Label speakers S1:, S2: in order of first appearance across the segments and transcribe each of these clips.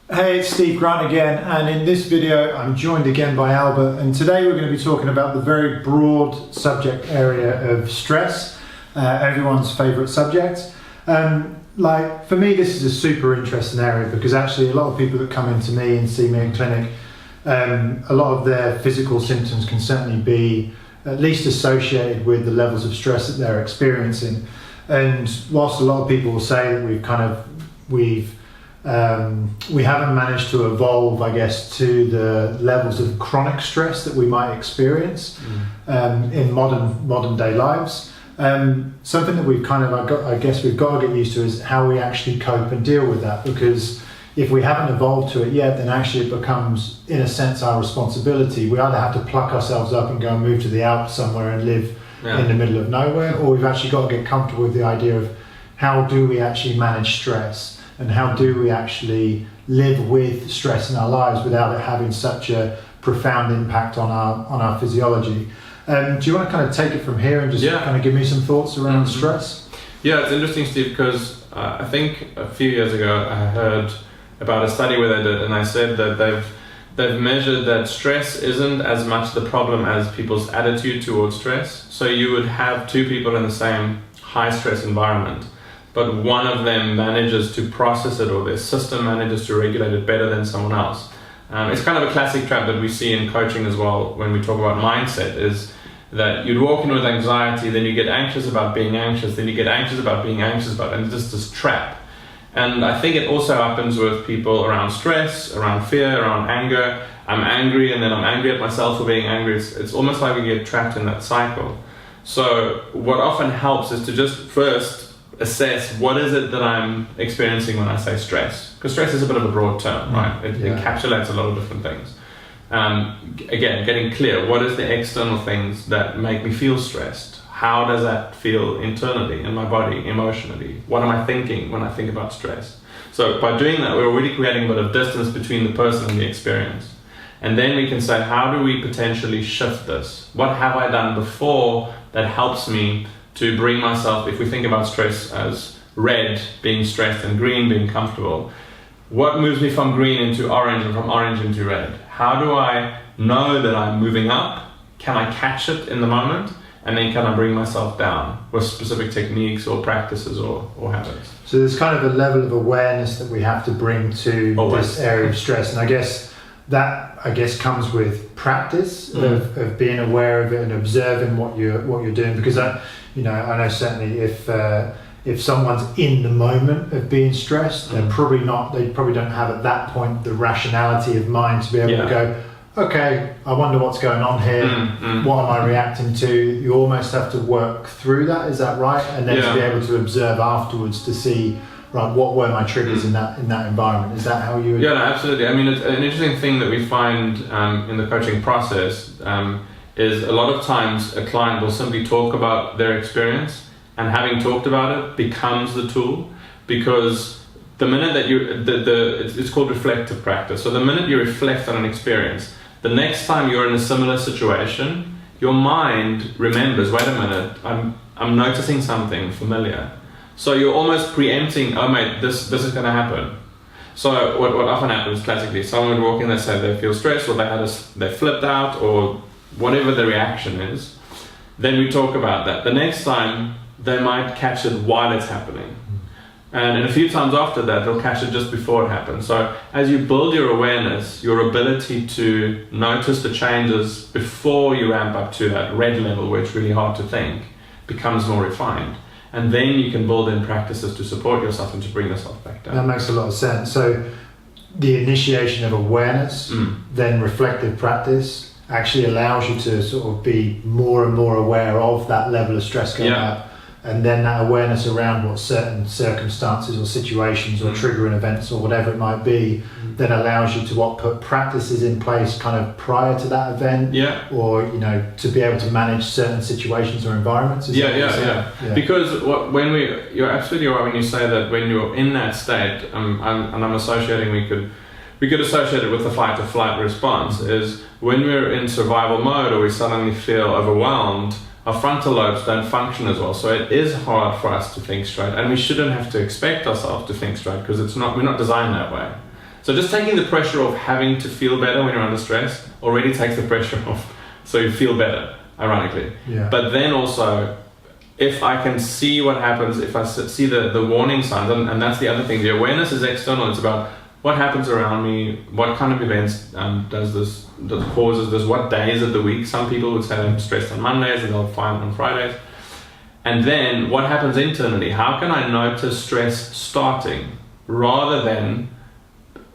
S1: Hey, it's Steve Grant again, and in this video I'm joined again by Albert, and today we're going to be talking about the very broad subject area of stress, everyone's favourite subject. For me, this is a super interesting area because actually a lot of people that come into me and see me in clinic, a lot of their physical symptoms can certainly be at least associated with the levels of stress that they're experiencing. And whilst a lot of people will say that we haven't managed to evolve, I guess, to the levels of chronic stress that we might experience in modern day lives. Something that we've got to get used to is how we actually cope and deal with that, because if we haven't evolved to it yet, then actually it becomes, in a sense, our responsibility. We either have to pluck ourselves up and go and move to the Alps somewhere and live in the middle of nowhere, or we've actually got to get comfortable with the idea of how do we actually manage stress and how do we actually live with stress in our lives without it having such a profound impact on our physiology. Do you want to kind of take it from here and just kind of give me some thoughts around stress?
S2: Yeah, it's interesting, Steve, because I think a few years ago I heard about a study where they did, and they said that they've measured that stress isn't as much the problem as people's attitude towards stress. So you would have two people in the same high stress environment, but one of them manages to process it, or their system manages to regulate it better than someone else. It's kind of a classic trap that we see in coaching as well when we talk about mindset, is that you'd walk in with anxiety, then you get anxious about being anxious, then you get anxious about being anxious about, and it's just this trap. And I think it also happens with people around stress, around fear, around anger. I'm angry and then I'm angry at myself for being angry. It's almost like we get trapped in that cycle. So what often helps is to just first assess what is it that I'm experiencing when I say stress. Because stress is a bit of a broad term, right? It encapsulates a lot of different things. Again, getting clear, what is the external things that make me feel stressed? How does that feel internally in my body, emotionally? What am I thinking when I think about stress? So by doing that, we're already creating a bit of distance between the person and the experience. And then we can say, how do we potentially shift this? What have I done before that helps me to bring myself, if we think about stress as red being stressed and green being comfortable, what moves me from green into orange and from orange into red? How do I know that I'm moving up? Can I catch it in the moment? And then can I bring myself down with specific techniques or practices or habits?
S1: So there's kind of a level of awareness that we have to bring to this area of stress. And I guess that comes with practice of being aware of it and observing what you're doing. Because I know certainly if someone's in the moment of being stressed, they probably don't have at that point the rationality of mind to be able to go, okay, I wonder what's going on here. What am I reacting to? You almost have to work through that. Is that right? And then to be able to observe afterwards to see, right, what were my triggers in that environment? Is that how you would?
S2: Yeah, no, absolutely. I mean, it's an interesting thing that we find in the coaching process is a lot of times a client will simply talk about their experience, and having talked about it becomes the tool, because the minute that it's called reflective practice. So the minute you reflect on an experience, the next time you're in a similar situation, your mind remembers, wait a minute, I'm noticing something familiar. So you're almost preempting, oh mate, this is going to happen. So what often happens classically, someone would walk in, they say they feel stressed, or they flipped out, or whatever the reaction is. Then we talk about that. The next time, they might catch it while it's happening. And a few times after that, they'll catch it just before it happens. So as you build your awareness, your ability to notice the changes before you ramp up to that red level, where it's really hard to think, becomes more refined. And then you can build in practices to support yourself and to bring yourself back down.
S1: That makes a lot of sense. So the initiation of awareness, then reflective practice, actually allows you to sort of be more and more aware of that level of stress going up. And then that awareness around what certain circumstances or situations or triggering events or whatever it might be, then allows you to put practices in place kind of prior to that event, or to be able to manage certain situations or environments.
S2: Because you're absolutely right when you say that when you're in that state, I'm associating, we could associate it with the fight or flight response, is when we're in survival mode or we suddenly feel overwhelmed, our frontal lobes don't function as well. So it is hard for us to think straight, and we shouldn't have to expect ourselves to think straight, because we're not designed that way. So just taking the pressure of having to feel better when you're under stress already takes the pressure off. So you feel better, ironically.
S1: Yeah.
S2: But then also, if I can see what happens, if I see the warning signs, and that's the other thing, the awareness is external. It's about what happens around me, what kind of events causes this, what days of the week. Some people would say they're stressed on Mondays and they'll find on Fridays. And then what happens internally? How can I notice stress starting rather than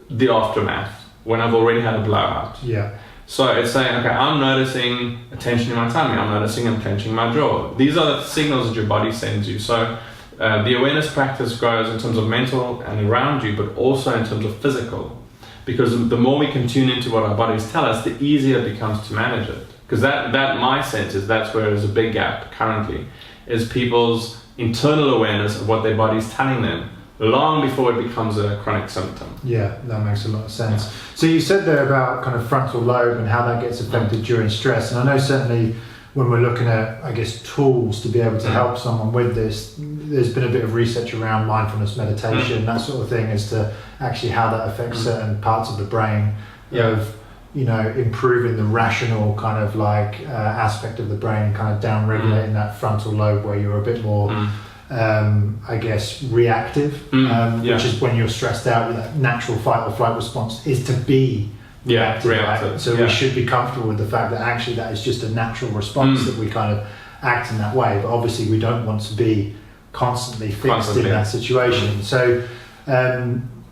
S2: the aftermath when I've already had a blowout?
S1: Yeah.
S2: So it's saying, okay, I'm noticing a tension in my tummy, I'm noticing I'm clenching my jaw. These are the signals that your body sends you. So the awareness practice grows in terms of mental and around you, but also in terms of physical. Because the more we can tune into what our bodies tell us, the easier it becomes to manage it. Because that my sense is that's where there's a big gap currently, is people's internal awareness of what their body's telling them long before it becomes a chronic symptom.
S1: Yeah, that makes a lot of sense. So you said there about kind of frontal lobe and how that gets affected during stress. And I know certainly when we're looking at, I guess, tools to be able to help someone with this, there's been a bit of research around mindfulness meditation, that sort of thing, as to actually how that affects certain parts of the brain of, you know, improving the rational kind of like aspect of the brain, kind of down regulating that frontal lobe where you're a bit more I guess reactive, which is when you're stressed out, that natural fight or flight response is to be reactive. Right? So we should be comfortable with the fact that actually that is just a natural response, that we kind of act in that way, but obviously we don't want to be constantly fixed in that situation. So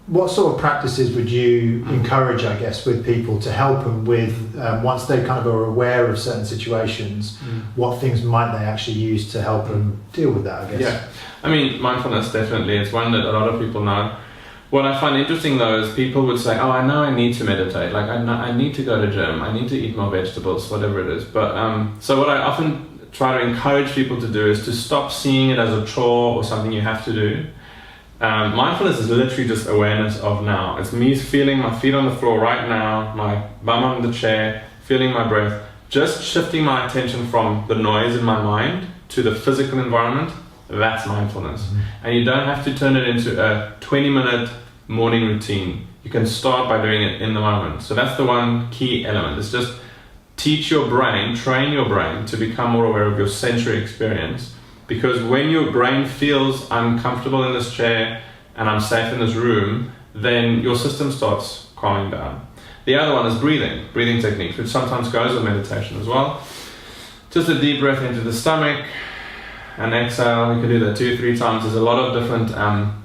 S1: what sort of practices would you encourage, I guess, with people to help them with, once they kind of are aware of certain situations, what things might they actually use to help them deal with that, I guess?
S2: Yeah, I mean, mindfulness, definitely. It's one that a lot of people know. What I find interesting, though, is people would say, oh, I know I need to meditate. Like, I need to go to gym. I need to eat more vegetables, whatever it is. But so what I often try to encourage people to do is to stop seeing it as a chore or something you have to do. Mindfulness is literally just awareness of now. It's me feeling my feet on the floor right now, my bum on the chair, feeling my breath, just shifting my attention from the noise in my mind to the physical environment. That's mindfulness. And you don't have to turn it into a 20-minute morning routine. You can start by doing it in the moment. So that's the one key element. It's just teach your brain, train your brain to become more aware of your sensory experience. Because when your brain feels I'm comfortable in this chair and I'm safe in this room, then your system starts calming down. The other one is breathing techniques, which sometimes goes with meditation as well. Just a deep breath into the stomach and exhale. You can do that 2-3 times. There's a lot of different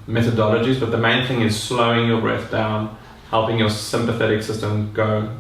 S2: methodologies, but the main thing is slowing your breath down, helping your sympathetic system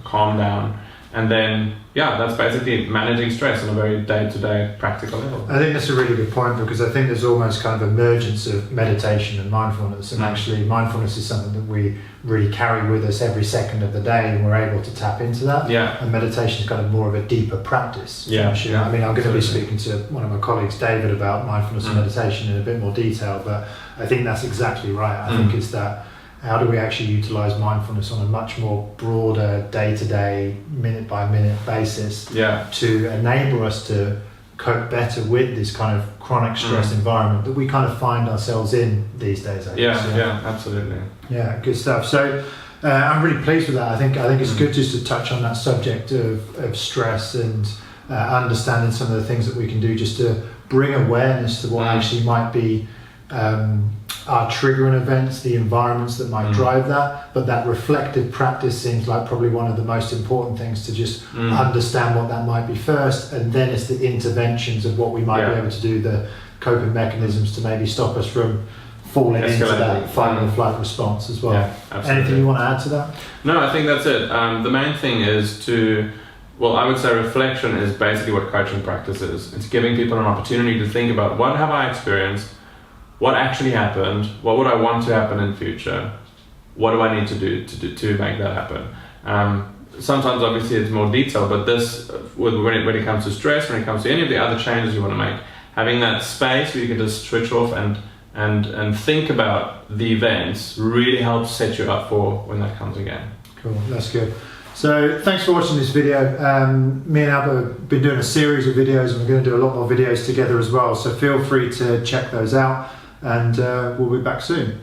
S2: calm down. And then, that's basically managing stress on a very day-to-day practical level.
S1: I think that's a really good point, because I think there's almost kind of emergence of meditation and mindfulness, and actually mindfulness is something that we really carry with us every second of the day, and we're able to tap into that. And meditation is kind of more of a deeper practice. I mean, I'm going to be speaking to one of my colleagues, David, about mindfulness and meditation in a bit more detail, but I think that's exactly right. I think it's that, how do we actually utilize mindfulness on a much more broader day-to-day, minute-by-minute basis to enable us to cope better with this kind of chronic stress environment that we kind of find ourselves in these days, I guess.
S2: Absolutely.
S1: Yeah, good stuff. So I'm really pleased with that. I think it's good just to touch on that subject of stress and understanding some of the things that we can do just to bring awareness to what actually might be our triggering events, the environments that might drive that, but that reflective practice seems like probably one of the most important things to just understand what that might be first, and then it's the interventions of what we might be able to do, the coping mechanisms to maybe stop us from falling into that fight or flight response as well. Anything you want to add to that?
S2: No, I think that's it. The main thing is I would say reflection is basically what coaching practice is. It's giving people an opportunity to think about, what have I experienced? What actually happened? What would I want to happen in future? What do I need to do to make that happen? Sometimes, obviously, it's more detailed, but this, when it comes to stress, when it comes to any of the other changes you want to make, having that space where you can just switch off and think about the events really helps set you up for when that comes again.
S1: Cool, that's good. So thanks for watching this video. Me and Albert have been doing a series of videos, and we're going to do a lot more videos together as well. So feel free to check those out, and we'll be back soon.